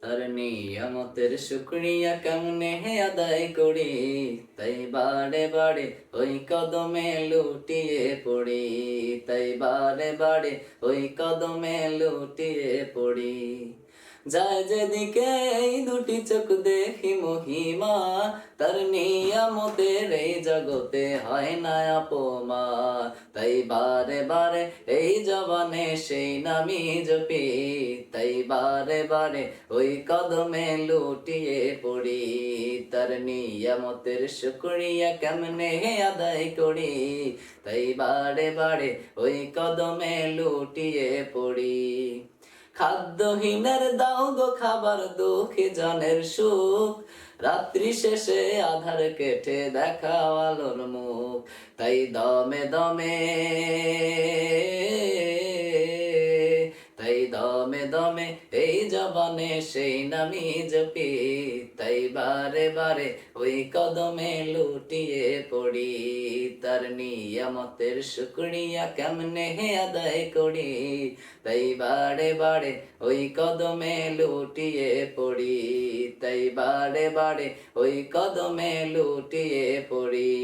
তার নিয়ামতের শুকরিয়া কেমনে আদায় করি, তাই বারে বারে ওই কদমে লুটিয়ে পড়ি, তাই বারে বারে ওই কদমে লুটিয়ে পড়ি। যায় যেদিকে এই দুটি চোখ দেখি মহিমা, তার নিয়ামতের এই জগতে হয় না অপমান। তাই বারে বারে এই জবানে সেই নামি জপি, তাই বারে বারে ওই কদমে লুটিয়ে পড়ি। তার নিয়ামতের শুকরিয়া কেমনে আদায় করি, তাই বারে বারে ওই কদমে লুটিয়ে পড়ি। খাদ্যহীনের দাও গো খাবার, দুঃখী জনের সুখ, রাত্রি শেষে আধার কেটে দেখাও আলোর মুখ। তাই দমে দমে, তাই দমে দমে এই জবানে সেই নামি জপি, তাই বারে বারে ওই কদমে লুটিয়ে পড়ি। তার নিয়ামতের শুকরিয়া কেমনে আদায় করি, তাই বারে বারে ওই কদমে লুটিয়ে পড়ি, তাই বারে বারে ওই কদমে লুটিয়ে পড়ি।